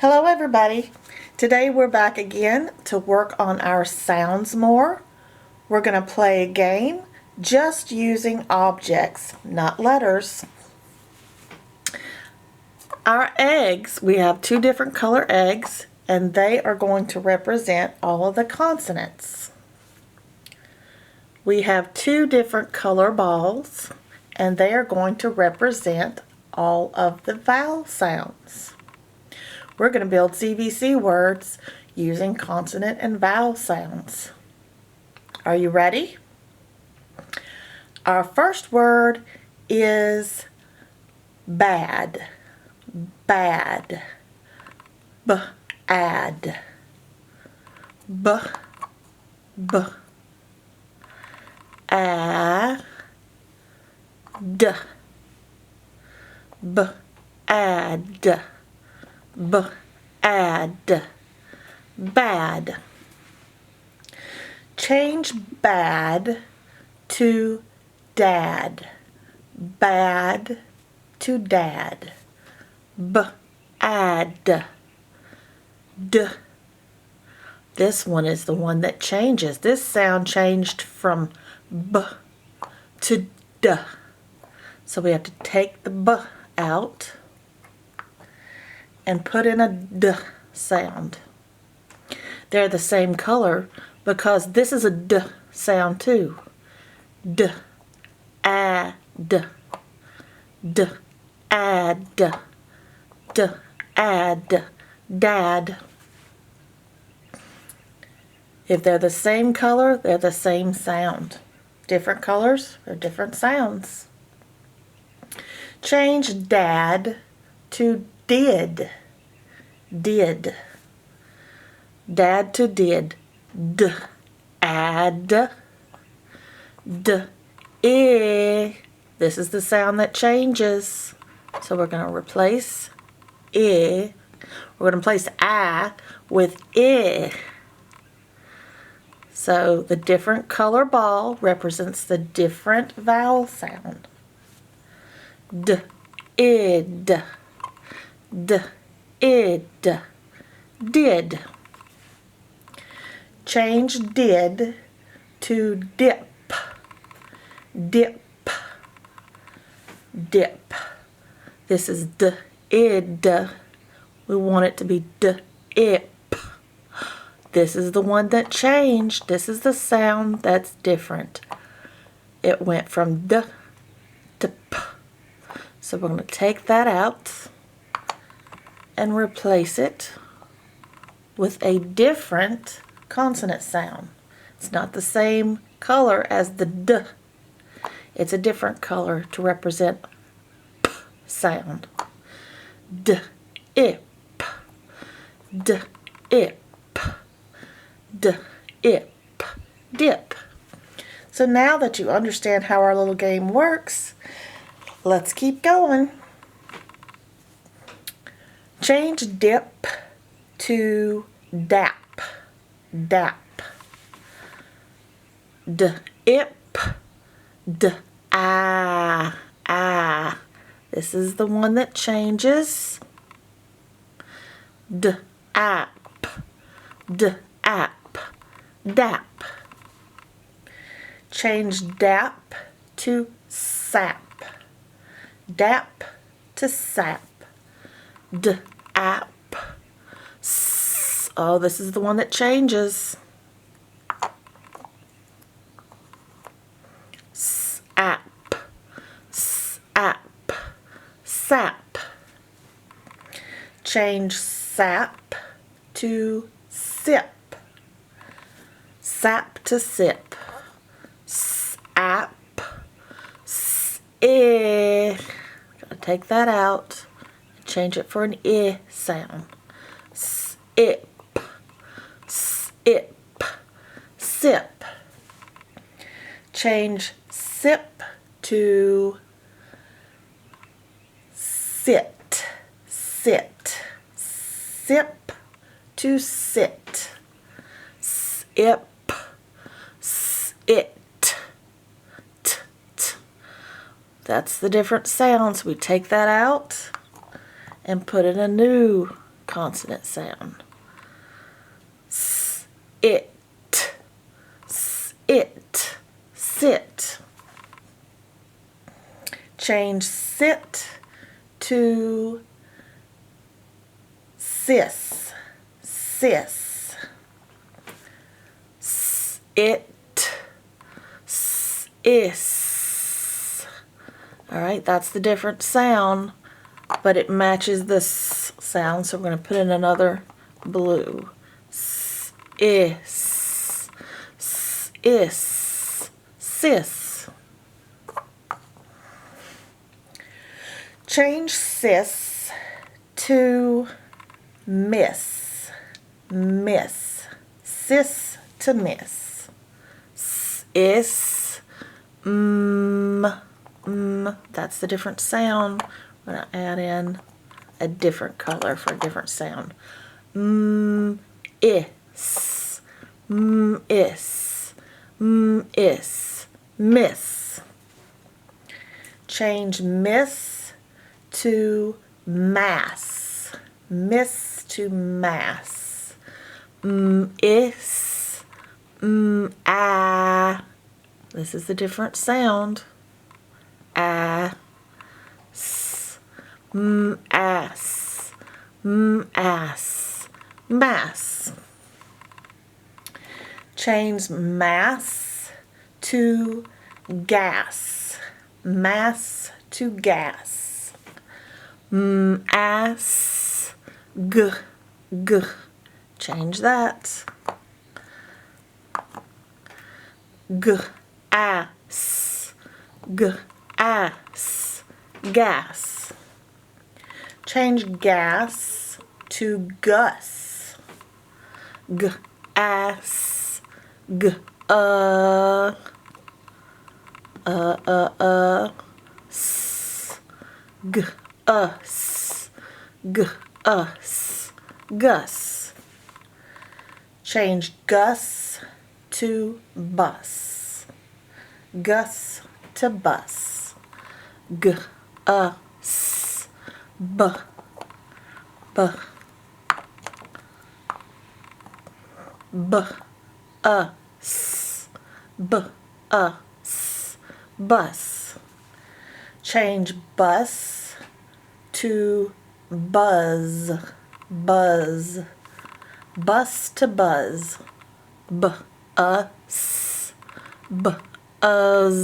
Hello everybody. Today we're back again to work on our sounds more. We're going to play a game just using objects, not letters. Our eggs, we have two different color eggs and they are going to represent all of the consonants. We have two different color balls and they are going to represent all of the vowel sounds. We're going to build CVC words using consonant and vowel sounds. Are you ready? Our first word is bad. Bad. B-ad. B. A. D. B-ad. B-ad. Bad. Change bad to dad. Bad to dad. B-ad. D. This one is the one that changes. This sound changed from B to D. So we have to take the B out and put in a D sound. They're the same color because this is a D sound too. D, a, D, D, a, D, D, a, D, dad. If they're the same color, they're the same sound. Different colors, they're different sounds. Change dad to did. Did. Dad to did. D. Add. D. I. This is the sound that changes. So we're going to replace I. We're going to replace I with I. So the different color ball represents the different vowel sound. D. Id. D. Id. Did. Change did to dip. Dip. Dip. This is d, id. We want it to be d, ip. This is the one that changed. This is the sound that's different. It went from d to p. So we're going to take that out and replace it with a different consonant sound. It's not the same color as the D. It's a different color to represent P sound. D, ip. D, ip. D, ip. Dip. So now that you understand how our little game works, let's keep going. Change dip to dap. Dap. D, ip. D, ah. Ah. This is the one that changes. D, ap. D, ap. Dap. Change dap to sap. Dap to sap. D, ap. S. Oh, this is the one that changes. Sap. Sap. Sap. Change sap to sip. Sap to sip. Sap. Gotta take that out and change it for an I sound. Sip. Sip. Sip. Change sip to sit. Sit. Sip to sit. Sip. Sit. T. That's the different sounds. We take that out and put in a new consonant sound. S, it, it, sit. Change sit to sis, sis. S, it, s, is. All right, that's the different sound, but it matches the s sound, so we're going to put in another blue. S, is, s, is, sis. Change sis to miss, miss. Sis to miss. S, is, that's the different sound. I'm going to add in a different color for a different sound. Is, is, miss. Change miss to mass, miss to mass. Is, ah. This is the different sound. Ah, s, ass, ass, mass. Change mass to gas, mass to gas. Ass, g, g. Change that. G, ass, g, ass, gas. Change gas to gus. G, ass, g, s, g, us, g, us, gus. Change gus to bus. Gus to bus. G, us, b, b, b, us, b, us, bus. Change bus to buzz, buzz. Bus to buzz. B, us, b, us.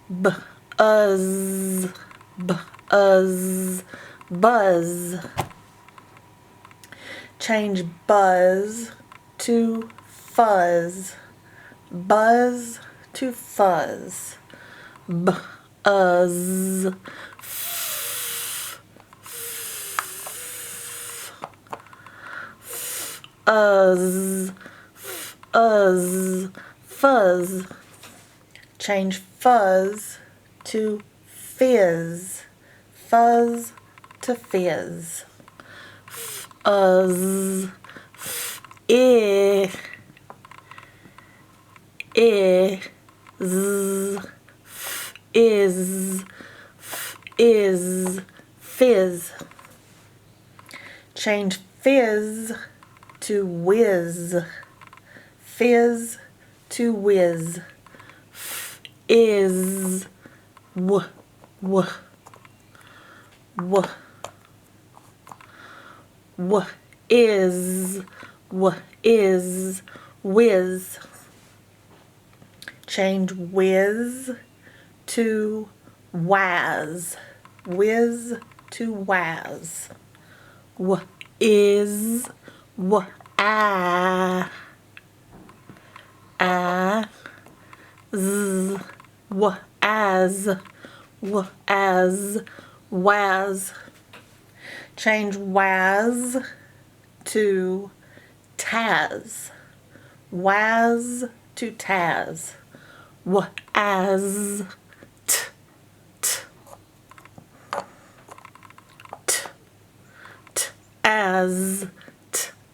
Buzz, buzz, buzz. Change buzz to fuzz. Buzz to fuzz. Buzz. Fuzz, fuzz, fuzz. Change fuzz to fizz. Fuzz to fizz. Fuzz, is, is, fizz. Change fizz to whiz. Fizz to whiz. Is, w, is, whiz. Change whiz to waz. Whiz to waz. Is, as, waz. Change waz to taz. Waz to taz. As,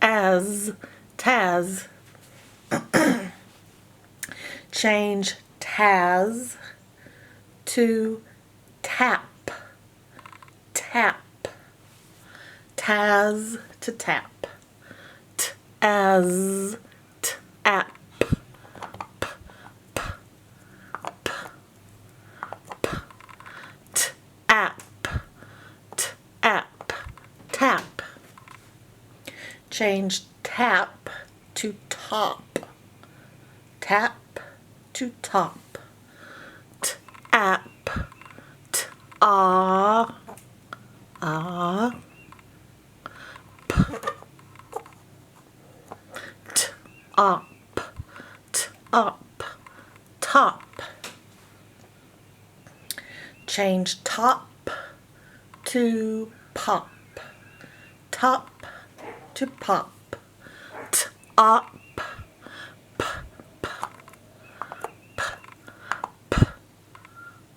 as, taz. Change Has to tap. Tap. Taz to tap. As tap. Tap. Change tap to top. Tap to top. Tap. Ah. Ah. Up. Up. Top. Change top to pop. Top to pop. Up.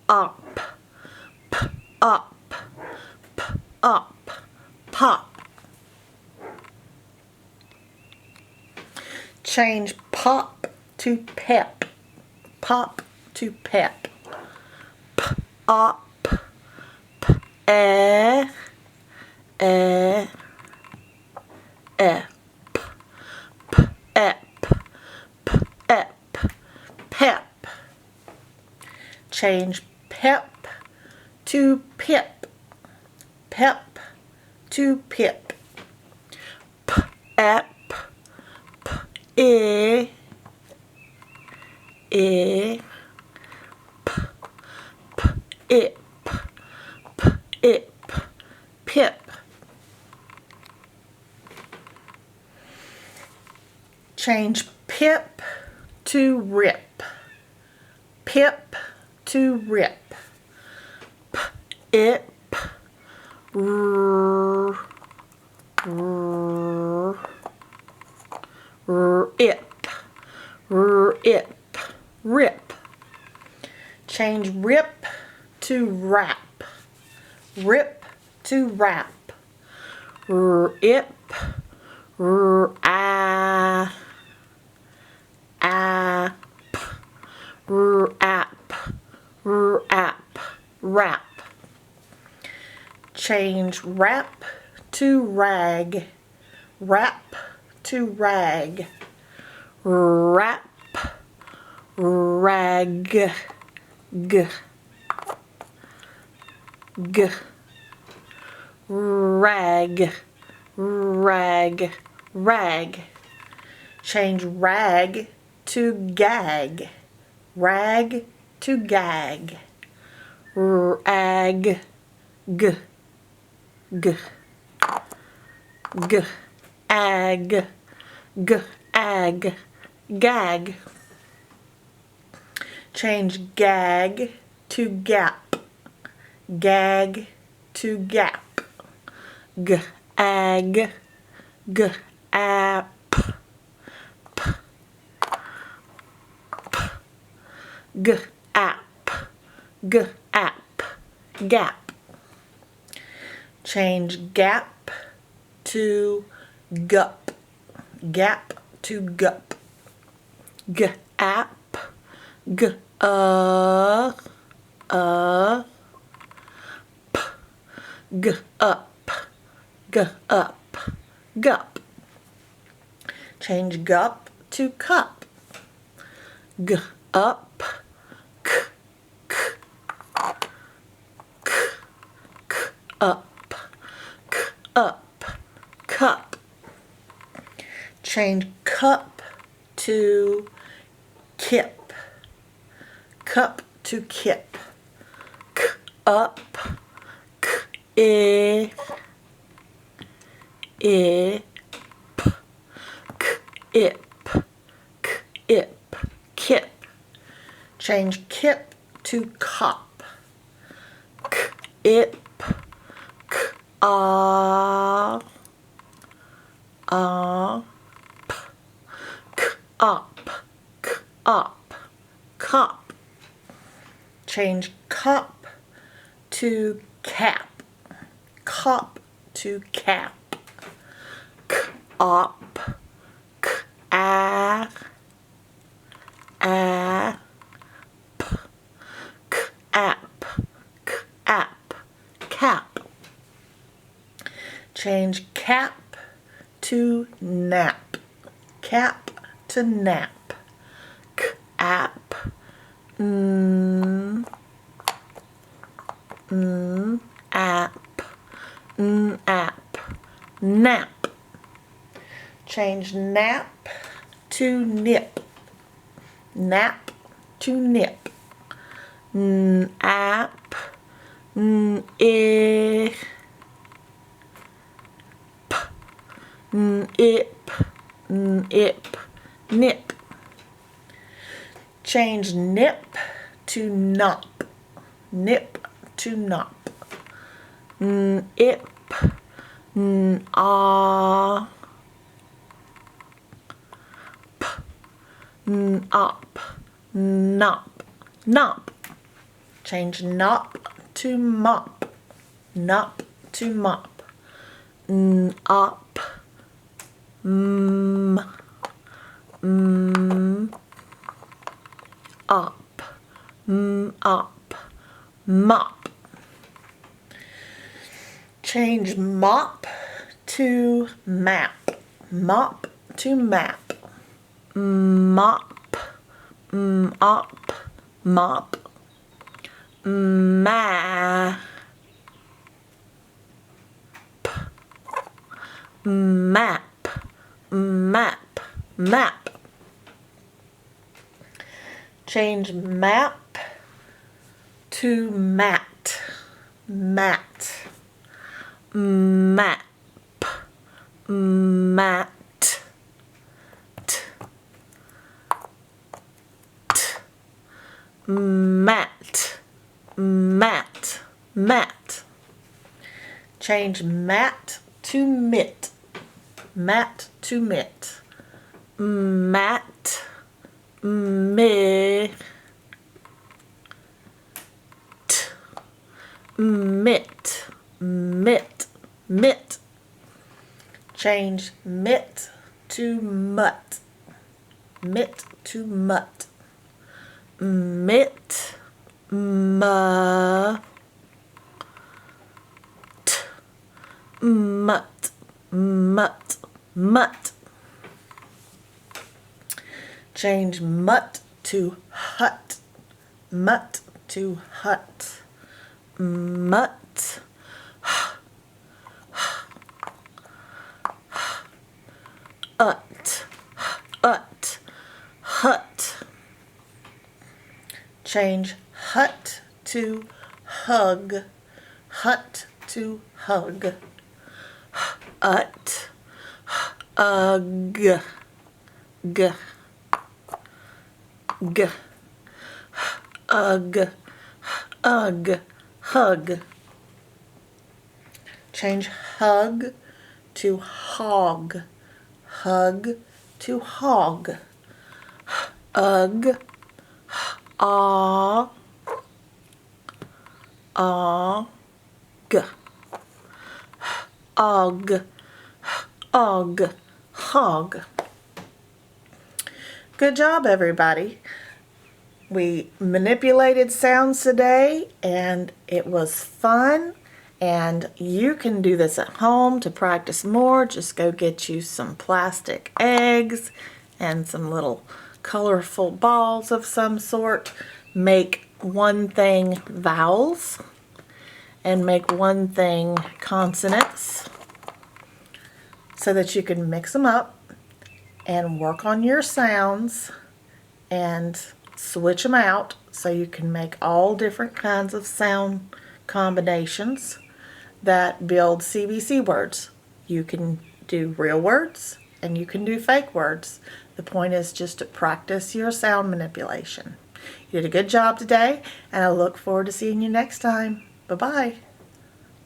Up. Up. Up. Pop. Change pop to pep. Pop to pep. Up. Eh. Eh. Ep. Ep. Ep. Pep. Change pep to pip. Pep to pip. Ep. E. E. Ip. Ip. Pip. Change pip to rip. Pip to rip. Ip. R. R. Rip. Rip. Rip. Change rip to wrap. Rip to wrap. Rip. Rap. Rap. Rap. Rap. Change rap to rag. Rap to rag. Rap. Rag. G. G. Rag. Rag. Rag. Change rag to gag. Rag to gag. Rag. G. G. G. Ag. G. Ag. Gag. Change gag to gap. Gag to gap. G. Ag. G. Ap. G. Ap. G. Ap. Gap. Change gap to gup. Gap to gup. G. Ap. G. P. G. Up. G. Up. Gup. Change gup to cup. G. Up. K. K. K. K. Up. K. Up. Cup. Change cup to kip. Cup to kip. K. Up. K. E. E. P. K. Ip. K. Ip. Kip. Change kip to cop. K. Ip. K. Ah. Ah. P. K. Up. K. Up. Cop. Change cop to cap. Cop to cap. K. Op. K. A. A. Change cap to nap. Cap to nap. K-app. App. App. Nap. Change nap to nip. Nap to nip. App. Ip. Ip. Ip. Nip. Change nip to nop. Nip to nop. Ip. Ah. Op. Nop. Nop. Change nop to mop. Nop to mop. Op. Op. Op. Mop. Change mop to map. Mop to map. Mop. Op. Mop. Map. Map. Map. Map. Change map to mat. Mat. Map. Mat. T. T. Mat. Mat. Mat. Change mat to mitt. Mat to mitt. Mat. Mitt. Mitt. Mitt. Mitt. Change mitt to mutt. Mitt to mutt. Mitt. Mutt. Mutt. Mutt. Mutt. Change mutt to hut. Mutt to hut. Mutt. Ut. Ut. Hut. Change hut to hug. Hut to hug. Ut. Ugh. G. G. Ugh. Ugh. Hug. Change hug to hog. Hug to hog. Ugh. Ah. Ah. G. Og. Og. Hog. Good job, everybody. We manipulated sounds today, and it was fun. And you can do this at home to practice more. Just go get you some plastic eggs and some little colorful balls of some sort. Make one thing vowels and make one thing consonants so that you can mix them up and work on your sounds and switch them out so you can make all different kinds of sound combinations that build CVC words. You can do real words and you can do fake words. The point is just to practice your sound manipulation. You did a good job today, and I look forward to seeing you next time. Bye-bye.